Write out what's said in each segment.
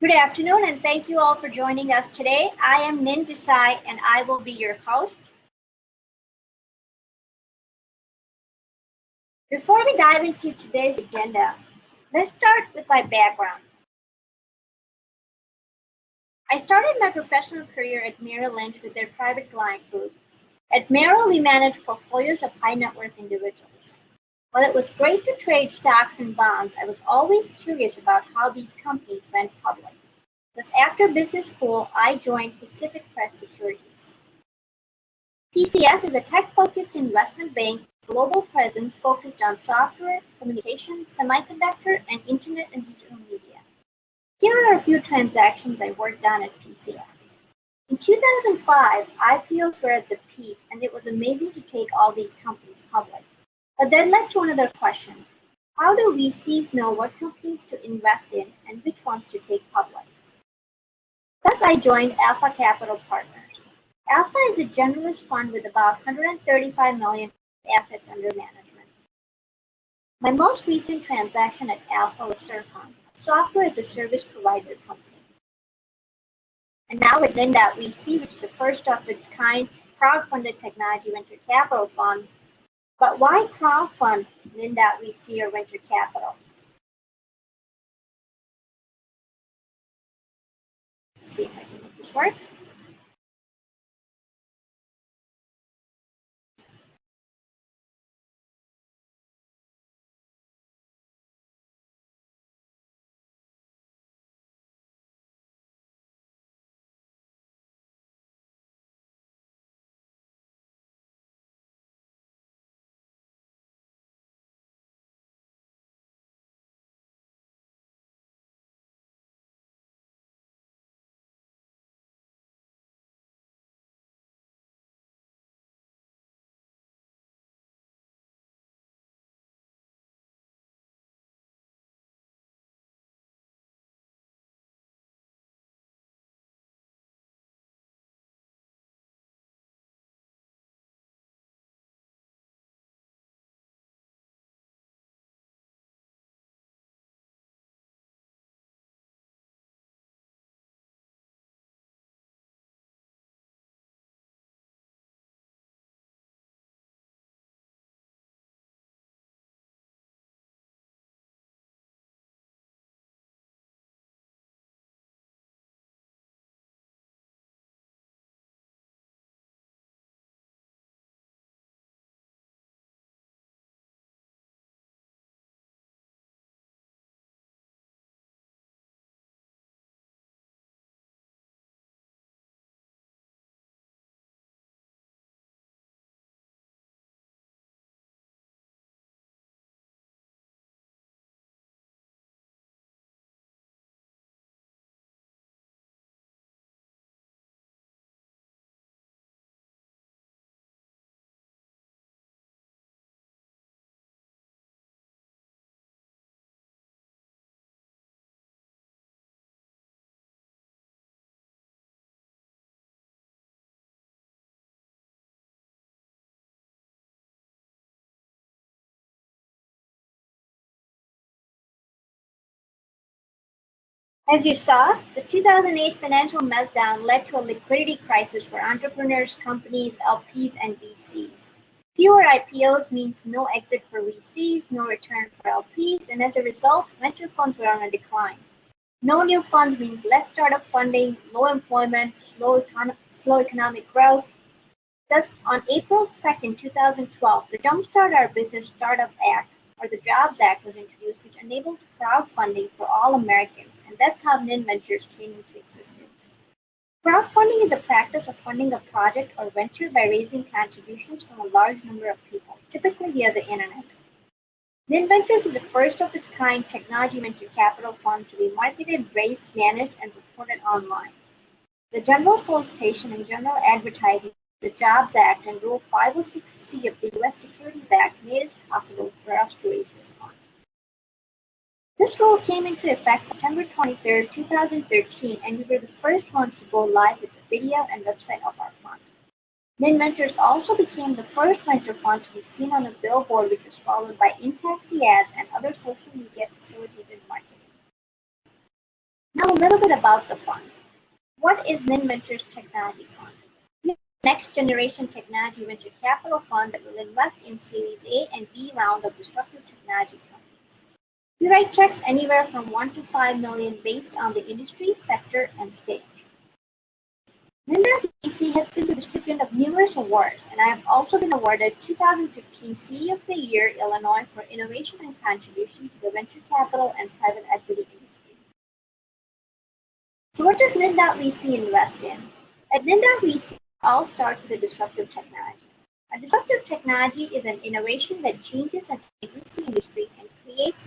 Good afternoon, and thank you all for joining us today. I am NIN.VC and I will be your host. Before we dive into today's agenda, let's start with my background. I started my professional career at Merrill Lynch with their private client group. At Merrill, we managed portfolios of high net worth individuals. While it was great to trade stocks and bonds, I was always curious about how these companies went public. Thus, after business school, I joined Pacific Crest Securities. PCS is a tech-focused investment bank, global presence focused on software, communications, semiconductor, and internet and digital media. Here are a few transactions I worked on at PCS. In 2005, IPOs were at the peak, and it was amazing to take all these companies public. But that led to another question. How do VCs know what companies to invest in and which ones to take public? Thus, I joined Alpha Capital Partners. Alpha is a generalist fund with about $135 million assets under management. My most recent transaction at Alpha was Surfon, a software as a service provider company. And now with NIN.VC, which is the first of its kind crowdfunded technology venture capital fund. But why crowdfund NIN.VC or venture capital? Let's see if I can make this work. As you saw, the 2008 financial meltdown led to a liquidity crisis for entrepreneurs, companies, LPs, and VCs. Fewer IPOs means no exit for VCs, no return for LPs, and as a result, venture funds were on a decline. No new funds means less startup funding, low employment, slow economic growth. Thus, on April 2nd, 2012, the Jumpstart Our Business Startup Act, or the Jobs Act, was introduced, which enabled crowdfunding for all Americans, and that's how NIN Ventures came into existence. Crowdfunding is the practice of funding a project or venture by raising contributions from a large number of people, typically via the internet. NIN Ventures is the first of its kind technology venture capital fund to be marketed, raised, managed, and reported online. The general solicitation and general advertising of the Jobs Act and Rule 506C of the U.S. Securities Act made it possible for us to raise this fund. This rule came into effect September 23, 2013, and we were the first ones to go live with the video and website of our fund. NIN Ventures also became the first venture fund to be seen on a billboard, which was followed by in-taxi ads and other social media facilitated marketing. Now a little bit about the fund. What is NIN Ventures Technology Fund? It's the next generation technology venture capital fund that will invest in Series A and B round of disruptive technology companies. We write checks anywhere from 1 to 5 million based on the industry, sector, and stage. NIN.VC has been the recipient of numerous awards, and I have also been awarded 2015 CEO of the Year Illinois for innovation and contribution to the venture capital and private equity industry. So what does NIN.VC invest in? At NIN.VC, it all starts with a disruptive technology. A disruptive technology is an innovation that changes an existing industry and creates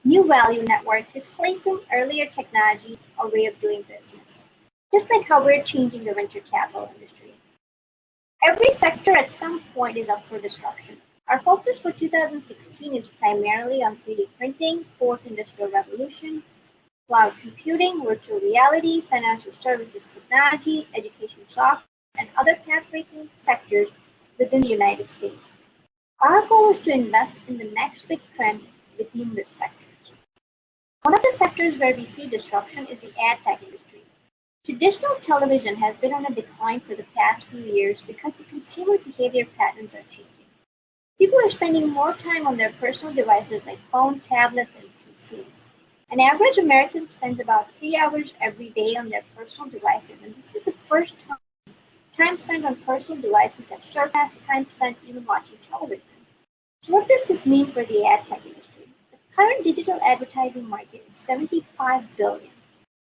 new value networks, displacing earlier technology or way of doing business. Just like how we're changing the venture capital industry. Every sector at some point is up for disruption. Our focus for 2016 is primarily on 3D printing, fourth industrial revolution, cloud computing, virtual reality, financial services technology, education software, and other path-breaking sectors within the United States. Our goal is to invest in the next big trend within this sector. One of the sectors where we see disruption is the ad tech industry. Traditional television has been on a decline for the past few years because the consumer behavior patterns are changing. People are spending more time on their personal devices like phones, tablets, and PCs. An average American spends about 3 hours every day on their personal devices, and this is the first time spent on personal devices that surpassed time spent even watching television. So what does this mean for the ad tech industry? Current digital advertising market is $75 billion,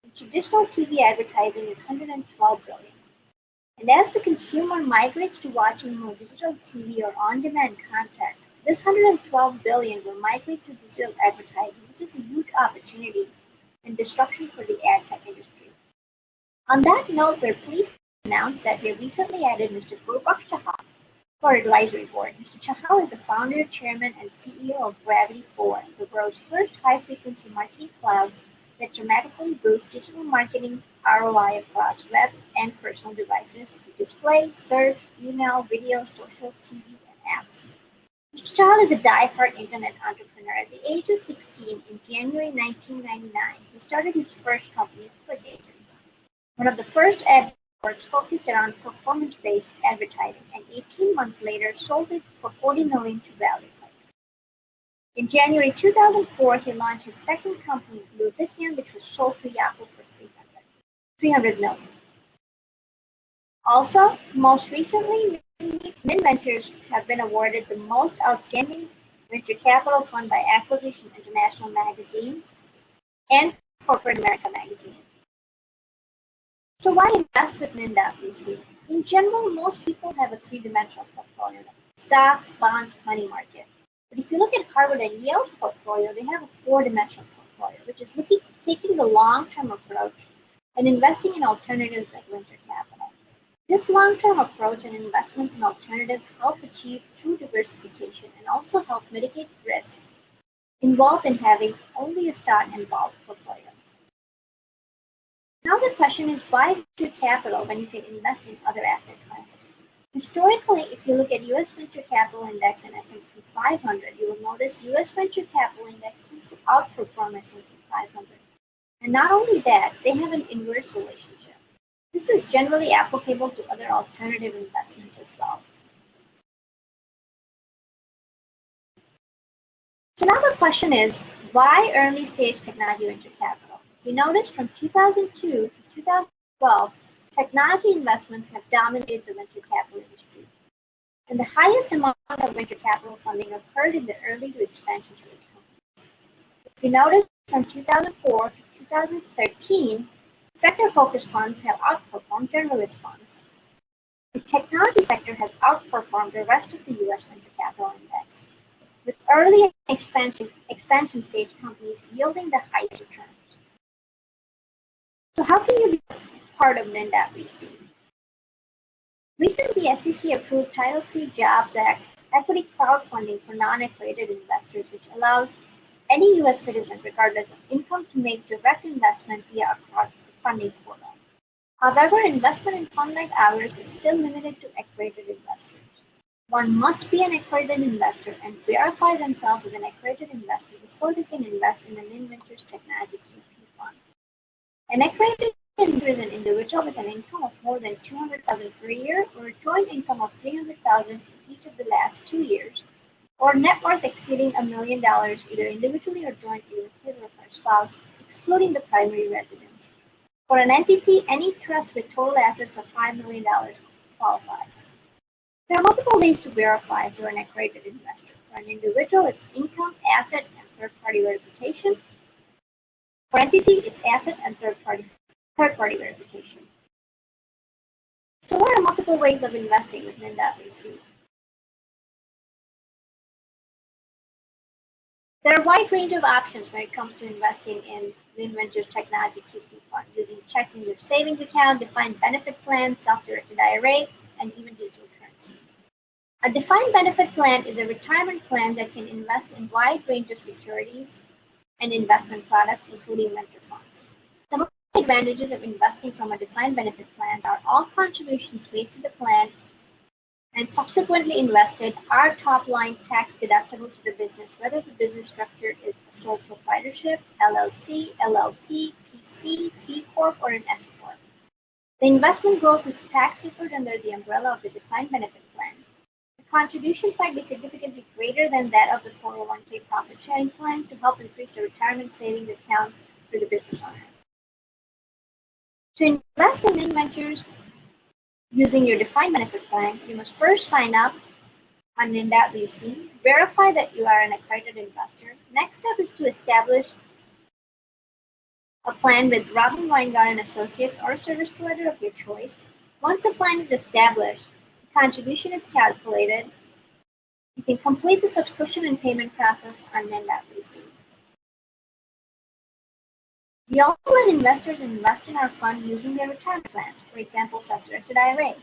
and traditional TV advertising is $112 billion. And as the consumer migrates to watching more digital TV or on-demand content, this $112 billion will migrate to digital advertising, which is a huge opportunity and disruption for the ad tech industry. On that note, we're pleased to announce that we recently added Mr. Gurbaksh Chahal to our advisory board. Mr. Chahal is the founder, chairman, and CEO of Gravity 4, the world's first high-frequency marketing cloud that dramatically boosts digital marketing ROI across web and personal devices to display, search, email, video, social, TV, and apps. Mr. Chahal is a die-hard internet entrepreneur. At the age of 16, in January 1999, he started his first company, Click Agent, one of the first ad networks focused around performance-based advertising, and 18 months later sold it for $40 million to Valley. In January 2004, he launched his second company, Blue Lithium, which was sold to Yahoo for $300 million. Also, most recently, NIN Ventures have been awarded the Most Outstanding Venture Capital Fund by Acquisition International Magazine and Corporate America Magazine. So why invest with NIN.VC? In general, most people have a three-dimensional portfolio: stocks, bonds, money market. But if you look at Harvard and Yale's portfolio, they have a four-dimensional portfolio, which is taking the long-term approach and investing in alternatives like venture capital. This long-term approach and investments in alternatives help achieve true diversification and also help mitigate risk involved in having only a stock-involved portfolio. Now the question is, why venture capital when you can invest in other asset classes? Historically, if you look at U.S. Venture Capital Index and S&P 500, you will notice U.S. Venture Capital Index seems to outperform S&P 500. And not only that, they have an inverse relationship. This is generally applicable to other alternative investments as well. So now the question is, why early stage technology venture capital? We noticed from 2002 to 2012, technology investments have dominated the venture capital industry. And the highest amount of venture capital funding occurred in the early to expansion stage companies. We noticed from 2004 to 2013, sector-focused funds have outperformed generalist funds. The technology sector has outperformed the rest of the U.S. venture capital index, with early expansion stage companies yielding the highest returns. So how can you be part of NIN.VC? Recently, the SEC approved Title III Jobs Act equity crowdfunding for non-accredited investors, which allows any U.S. citizen, regardless of income, to make direct investment via a crowdfunding portal. However, investment in fund like ours is still limited to accredited investors. One must be an accredited investor and verify themselves as an accredited investor before they can invest in the NIN Ventures Technology QP fund. An accredited individual with an income of more than $200,000 per year or a joint income of $300,000 in each of the last 2 years, or net worth exceeding $1 million either individually or jointly with his or her spouse, excluding the primary residence. For an entity, any trust with total assets of $5 million qualifies. There are multiple ways to verify if you're an accredited investor. For an individual, it's income, asset, and third-party verification. For entity, it's asset and third-party verification. So what are multiple ways of investing with NIN.VC? There are a wide range of options when it comes to investing in Ventures Technology QP Fund, using checking your savings account, defined benefit plan, self-directed IRA, and even digital currency. A defined benefit plan is a retirement plan that can invest in a wide range of securities and investment products, including venture funds. Some of the advantages of investing from a defined benefit plan are all contributions made to the plan and subsequently invested are top-line tax deductible to the business, whether the business structure is a sole proprietorship, LLC, LLP, PC, C Corp, or an S Corp. The investment growth is tax deferred under the umbrella of the defined benefit plan. The contributions might be significantly greater than that of the 401k profit sharing plan to help increase the retirement savings account for the business owner. To invest in NIN Ventures using your defined benefit plan, you must first sign up on NIN.VC, verify that you are an accredited investor. Next step is to establish a plan with Robin Weingarten Associates or a service provider of your choice. Once the plan is established, the contribution is calculated. You can complete the subscription and payment process on NIN.VC. We also let investors invest in our fund using their retirement plans, for example, self-directed IRA.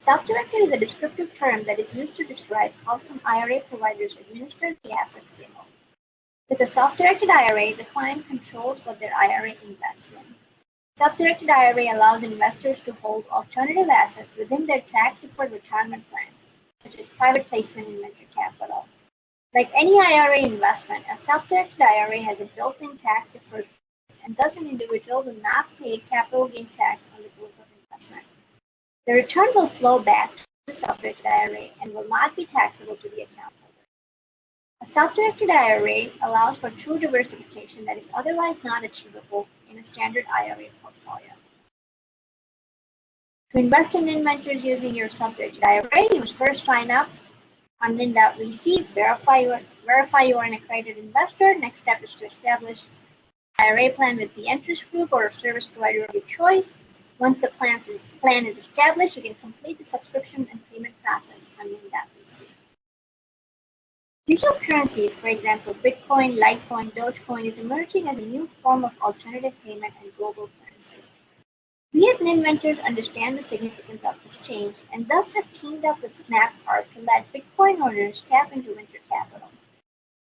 Self-directed is a descriptive term that is used to describe how some IRA providers administer the assets they hold. With a self-directed IRA, the client controls what their IRA invests in. Self-directed IRA allows investors to hold alternative assets within their tax-deferred retirement plan, such as private placement and venture capital. Like any IRA investment, a self-directed IRA has a built-in tax-deferred, and thus an individual will not pay capital gain tax on the growth of investment. The return will flow back to the self-directed IRA and will not be taxable to the account holder. A self-directed IRA allows for true diversification that is otherwise not achievable in a standard IRA portfolio. To invest in NIN Ventures using your self-directed IRA, you must first sign up on NIN.VC, verify you are an accredited investor. Next step is to establish IRA plan with the interest group or a service provider of your choice. Once the plan is established, you can complete the subscription and payment process on NIN.VC. Digital currencies, for example, Bitcoin, Litecoin, Dogecoin, is emerging as a new form of alternative payment and global currency. We at NIN Ventures understand the significance of this change and thus have teamed up with Snapcard to let Bitcoin owners tap into venture capital.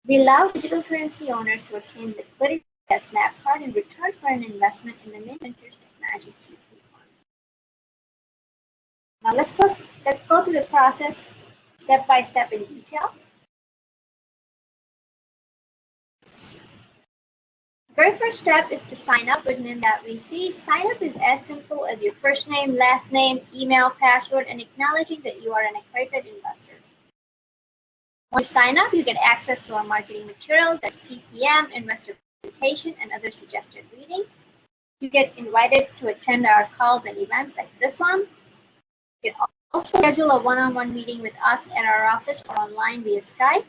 We allow digital currency owners to obtain liquidity at Snapcard in return for an investment in the NIN Ventures Technology QP Fund. Now let's go through the process step by step in detail. The very first step is to sign up with NIN.VC. Sign up is as simple as your first name, last name, email, password, and acknowledging that you are an accredited investor. Once you sign up, you get access to our marketing materials like PPM, investor presentation, and other suggested readings. You get invited to attend our calls and events like this one. You can also schedule a one-on-one meeting with us at our office or online via Skype.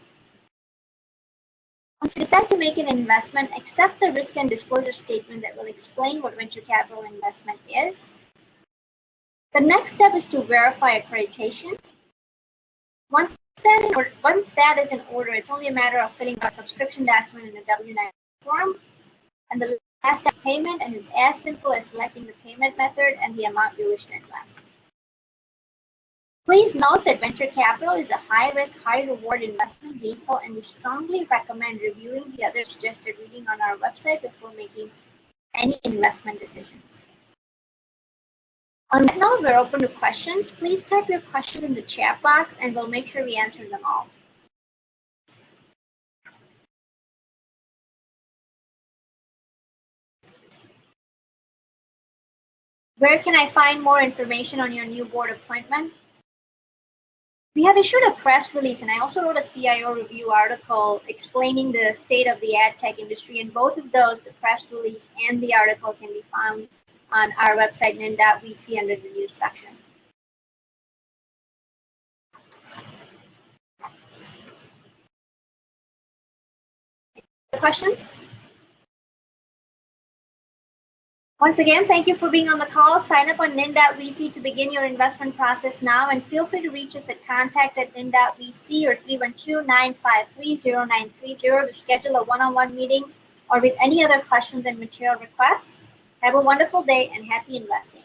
Once you decide to make an investment, accept the risk and disclosure statement that will explain what venture capital investment is. The next step is to verify accreditation. Once that is in order, it's only a matter of filling out a subscription document in the W-9 form, and the last step payment, and is as simple as selecting the payment method and the amount you wish to invest. Please note that venture capital is a high-risk, high-reward investment vehicle, and we strongly recommend reviewing the other suggested reading on our website before making any investment decisions. On that note, we're open to questions. Please type your question in the chat box, and we'll make sure we answer them all. Where can I find more information on your new board appointment? We have issued a press release, and I also wrote a CIO review article explaining the state of the ad tech industry. And both of those, the press release and the article, can be found on our website, NIN.VC, under the news section. Questions? Once again, thank you for being on the call. Sign up on NIN.VC to begin your investment process now, and feel free to reach us at contact@NIN.VC or 312-953-0930 to schedule a one-on-one meeting or with any other questions and material requests. Have a wonderful day and happy investing.